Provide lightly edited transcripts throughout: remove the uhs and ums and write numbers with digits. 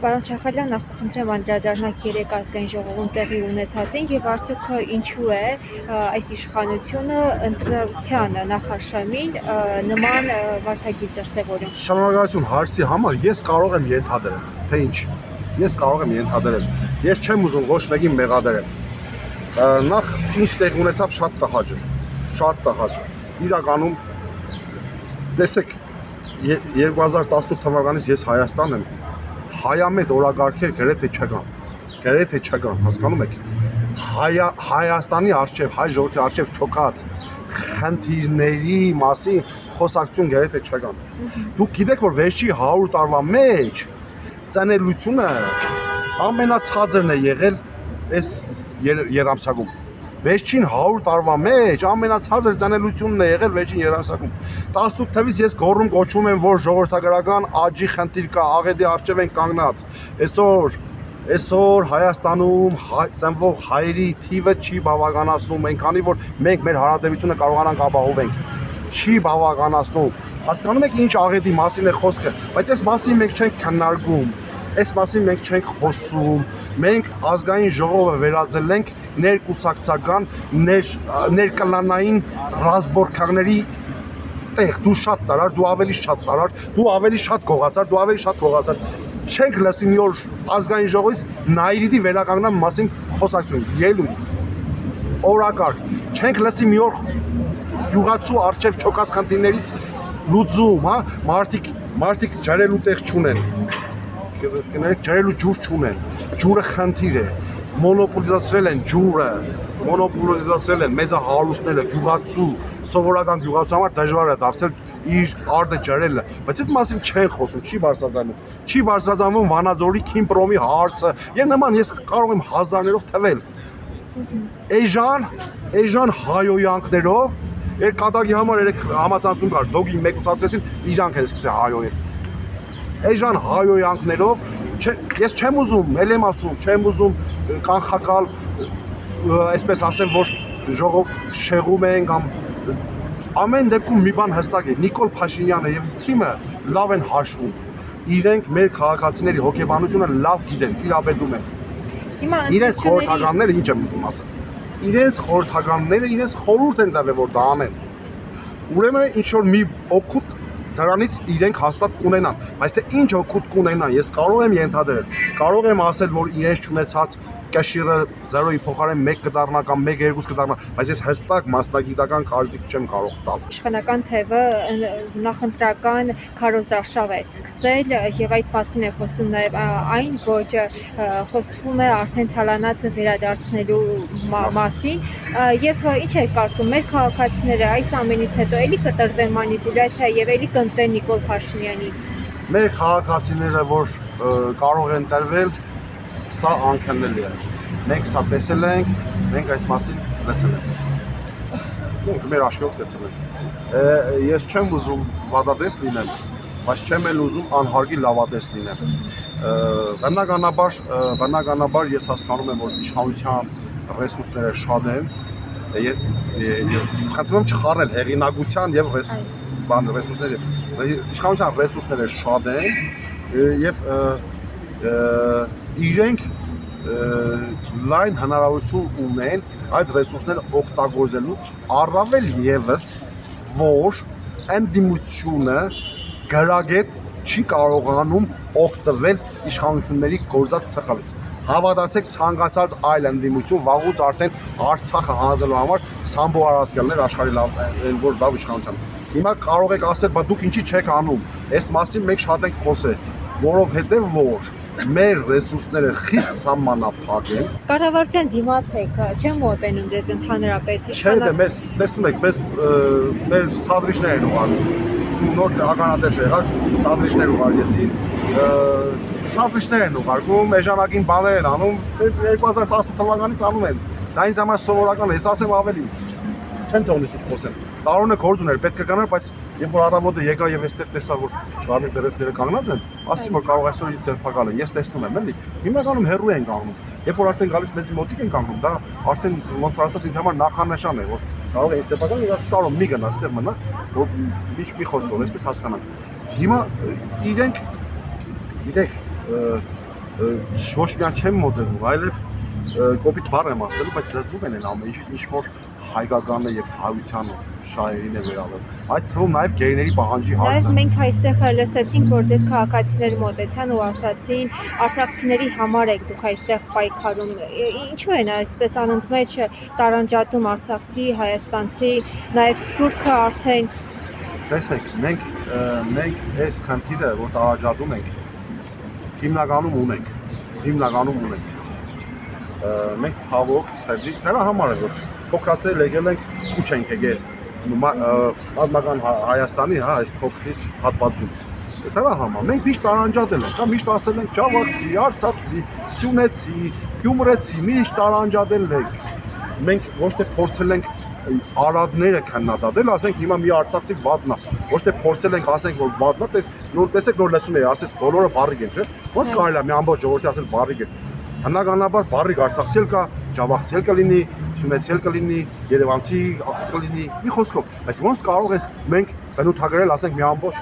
Պարոն Չախալյան, նախ կխնդրեմ անդրադառնալ երեք ազգային ժողովում տեղի ունեցածին եւ արդյոք ինչու է այս իշխանությունը ընտրության նախաշեմին նման վարքագիծ դրսևորում։ Շնորհակալություն հարցի համար, ես կարող եմ ենթադրել, թե ինչ։ Ես կարող եմ ենթադրել։ Ես չեմ ուզում ոչ մեկին մեղադրել։ Նախ ինչ տեղ ունեցավ շատ տհաճ էր։ Շատ տհաճ էր։ Իրականում տեսեք 2018 թվականից ես Հայաստան եմ։ Հայամետ օրակարգեր գրեթե չկան, հասկանում եք։ Հայաստանի արչև, հայ ժողովրդի արչև չոքած խնդիրների մասին խոսակցություն գրեթե չկան։ Դուք գիտեք, որ վերջի 100 տարվա մեջ ծանելությունը ամենացածրն է եղել այս երամսակում։ Վերջին 100 տարվա մեջ ամենացածր ծանելությունն է եղել վերջին երամսակում։ 18 թվականից ես գոռում կոչում եմ, որ ժողովրդական աճի խնդիր կա, աղետի առջև են կանգնած։ Այսօր Հայաստանում ծնվող հայերի թիվը չի բավականացնում, այնքանի որ մենք մեր հարաբերությունը կարողանանք ապահովենք։ Չի բավականացնում։ Հասկանում եք ինչ աղետի մասին է խոսքը, բայց այս մասին մենք չենք քննարկում։ Այս մասին մենք չենք խոսում։ Մենք ազգային ժողովը վերածել ենք ներկուսակցական ներկլանային ռազմորքաղների տեղ։ Դու շատ տարար, դու ավելի շատ տարար, դու ավելի շատ գողացար, չենք լսի մի օր ազգային ժողովից Նայիրիդի վերականգնման մասին խոսակցություն, ելույթ, օրակարգ, չենք լսի մի օր գյուղացու առջև չոքած խնդիրներից լուծում, հա, մարդիկ ջրելու տեղ չունեն, ջրելու ջուր չունեն, ջուրը խնդիր է, մոնոպոլիզացրել են ջուրը, մոնոպոլիզացրել են մեծահարուստները, գյուղացու, սովորական գյուղացու համար դժվար է դարձել իր արդը ջրելը, բայց այդ մասին չեն խոսում, չի բարձրացանում Վանաձորի Քիմպրոմի հարցը եւ նման ես կարող եմ հազարներով թվել։ Էժան հայոյանքներով երկաթակի համար երեք համացանցում կար, դոգին մեկուսացրեցին, իրանք են սկսել հայոյել։ Էժան հայոյանքներով ես չեմ ուզում, ել եմ ասում, չեմ ուզում կանխակալ, այսպես ասեմ, որ ժողով շեղում են կամ ամեն դեպքում մի բան հստակ է, Նիկոլ Փաշինյանը եւ թիմը լավ են հաշվում։ Իրենք մեր քաղաքացիների հոգեբանությունը լավ գիտեն, տիրապետում են։ Իրենց խորհրդականները ինչ եմ ուզում ասել։ Իրենց խորհրդականները իրենց խորհուրդ են տվել, որ դա անեն։ Ուրեմն ինչ որ մի օգուտ դրանից իրենք հաստատ կունենան, բայց թե ինչ օգուտ կունենան, ես կարող եմ ենթադրել, կարող եմ ասել, որ իրենց չունեցած կշիռը 0-ի փոխարեն 1 կդառնա կամ 1-2 կդառնա, բայց ես հստակ մասնագիտական կարծիք չեմ կարող տալ։ Իշխանական թևը նախընտրական քարոզարշավ է սկսել եւ այդ մասին է խոսում նաեւ այն, որ խոսվում է արդեն թալանածը վերադարձնելու մասին եւ ինչ է կարծում մեր քաղաքացիները այս ամենից հետո էլի կտրվեն մանիպուլյացիա եւ էլի կընտրեն Նիկոլ Փաշինյանին։ Մեր քաղաքացիները, որ կարող են տրվել, սա անքննելի է։ Մենք սա տեսել ենք, մենք այս մասին լսել ենք։ Մենք մեր աշխարհով տեսել ենք։ Ես չեմ ուզում վատատես լինել, բայց չեմ էլ ուզում անհարգի լավատես լինել։ Բնականաբար ես հասկանում եմ, որ իշխանության ռեսուրսները շատ են, խնդրում եմ չխառնել հեղինակության եւ ռեսուրսները։ Իշխանության ռեսուրսները շատ են եւ իրենք լայն հնարավորություն ունեն այդ ռեսուրսները օգտագործելու, առավել եւս, որ ընդդիմությունը գրագետ չի կարողանում օգտվել իշխանությունների գործած սխալից։ Հավատացեք, ցանկացած այլ ընդդիմություն վաղուց արդեն Արցախը հանձնելու համար սամբո առասկալներ աշխարհի լավ իշխանության։ Հիմա կարող եք ասել, բայց դուք ինչի չեք անում։ Այս մասին մենք շատ ենք խոսել, որովհետեւ որ մեր ռեսուրսները խիստ սահմանափակ են։ Կառավարության դիմաց եք, չեմ մոտենում ձեզ ընդհանրապես Չէ, մեզ տեսնում եք, մեր սադրիչներ են ուղարկում։ Նոր ականատես եղաք, սադրիչներ ուղարկեցին։ Սադրիչներ են ուղարկում, էժանագին բաներ են անում, 2018 թվականից անում են։ Դա ինձ համար սովորական է, ես ասեմ ավելի։ Չեմ թողնի սուտ խոսեմ։ Տարօրինակ գործ ուներ, պետք է կանար, բայց երբ որ առավոտը եկա եւ այստեղ տեսա, որ գարնիկ դերերը կանգնած են, ասի որ կարող այսօր ինձ ձերբակալ են, ես տեսնում եմ, էլի։ Հիմնականում հեռու են կանգնում։ Երբ որ արդեն գալիս մեզի մոտիկ են կանգնում, դա արդեն ոնց որ ասած ինձ համար նախանշան է, որ կարող է ինձ ձերբակալ, ես կարող մի գնա, այստեղ մնա, որ մի խոսքով, այսպես հասկանանք։ Հիմա իրենք գիտեք ոչ միայն չեմ մոդելում, այլև կոպիտ բառ եմ ասելու, բայց զզվում են ամեն ինչից, ինչ որ հայկական է եւ հայության շահերին է վերաբերում։ Այդ թվում նաեւ գերիների պահանջի Նաև հարցը։ մենք այստեղ լսեցինք, որ ձեզ քաղաքացիներ մոտեցան ու ասացին, արցախցիների համար եք դուք այստեղ պայքարում։ Ինչու են այսպես անընդմեջ տարանջատում արցախցի, հայաստանցի, նաև սփյուռքը արդեն Տեսեք, մենք այս խնդիրը, որ տարածում ենք, հիմնականում ունենք։ Մենք ցավոք սերդի դրա համար է որ փոքրացել եկել ենք ու չենք եկել պատմական Հայաստանի այս փոքրիկ հատվածում դրա համար մենք միշտ տարանջատել ենք, միշտ ասել ենք ջավախցի, արցախցի, սյունեցի, գյումրեցի, միշտ տարանջատել ենք։ Մենք ոչ թե փորձել ենք արադները քննադատել, ասենք հիմա մի արցախցի վատնա, ոչ թե փորձել ենք ասենք որ վատնա, տեսեք նոր լսում եք, ասես բոլորը բարիկ են, չէ՞։ Ոնց կարելի է մի ամբողջ ժողովրդի ասել բարիկ են։ Բնականաբար բարիկ արցախցի էլ կա, ջավախցի էլ կլինի, սյունեցի էլ կլինի, երևանցի կլինի, մի խոսքով, բայց ոնց կարող ենք մենք բնութագրել, ասենք մի ամբողջ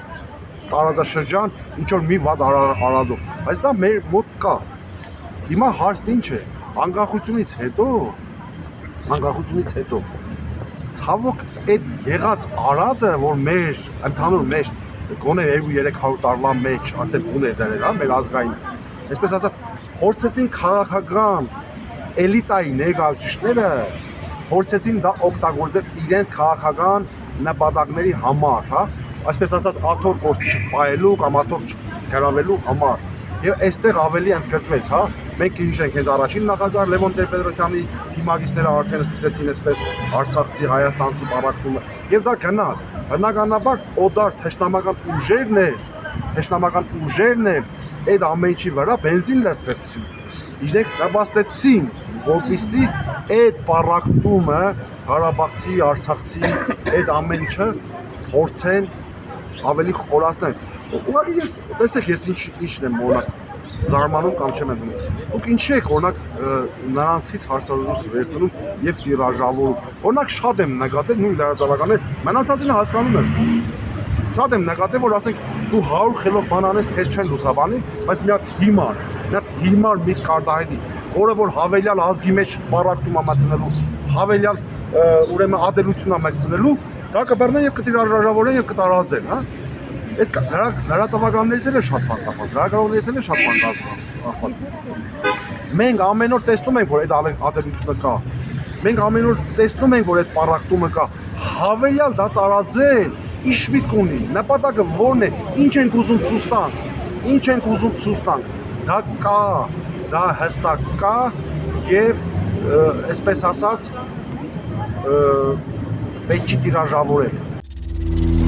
տարածաշրջան ինչ որ մի վատ արադով, բայց դա մեր մոտ կա։ Հիմա հարցն ինչ է, անկախությունից հետո ցավոք այդ եղած արադը, որ մեր ընդհանուր մեր գոնե 200-300 տարվա մեջ արդեն բուն է դրել, հա, մեր ազգային, այսպես ասած, փորձեցին քաղաքական էլիտայի ներկայացուցիչները փորձեցին դա օգտագործել իրենց քաղաքական նպատակների համար, հա, այսպես ասած, աթոռ կորց չպայելու կամ աթոռ չգրավելու համար։ Եվ այստեղ ավելի ընդգծվեց, հա, մենք հիշենք հենց առաջին նախագահ Լևոն Տեր-Պետրոսյանի թիմագիստները արդեն սկսեցին այսպես արցախցի, հայաստանցի պարակտումը, եւ դա գնաց։ Բնականաբար օդար թշնամական ուժերն են այդ ամեն ինչի վրա բենզին լցրեցին։ Իրենք նպաստեցին, որպեսզի այդ պարակտումը Ղարաբաղցի, Արցախցի այդ ամեն ինչը փորձեն ավելի խորացնել։ Ուղղակի ես տեսեք ես ինչն եմ օրինակ զարմանում կամ չեմ ընդունում։ Դուք ինչի եք օրինակ նրանցից հարցազրույց վերցնում եւ տիրաժավորում։ Օրինակ շատ եմ նկատել նույն լրատվականներ, մնացածին հասկանում եմ։ Շատ եմ նկատել, որ ասենք դու 100 խելոք բան անես, քեզ չեն լուսաբանի, բայց մի հատ հիմար միտք արտահայտի, որը որ հավելյալ ազգի մեջ պարակտում ամացնելու, հավելյալ ուրեմն ադելություն ամացնելու, դա կբռնեն եւ կտիրաժավորեն եւ կտարածեն, հա։ Այդ լրատվականներից էլ է շատ բան կախված, լրագրողներից էլ է շատ բան կախված։ Մենք ամեն օր տեսնում ենք, որ այդ ադելությունը կա։ Մենք ամեն օր տեսնում ենք, որ այդ պարակտումը կա։ Հավելյալ դա տարածել, ինչ միտք ունի, նպատակը ո՞րն է, ինչ ենք ուզում ցույց տանք։ Դա կա, դա հստակ կա եւ այսպես ասած պետք չի տիրաժավորել։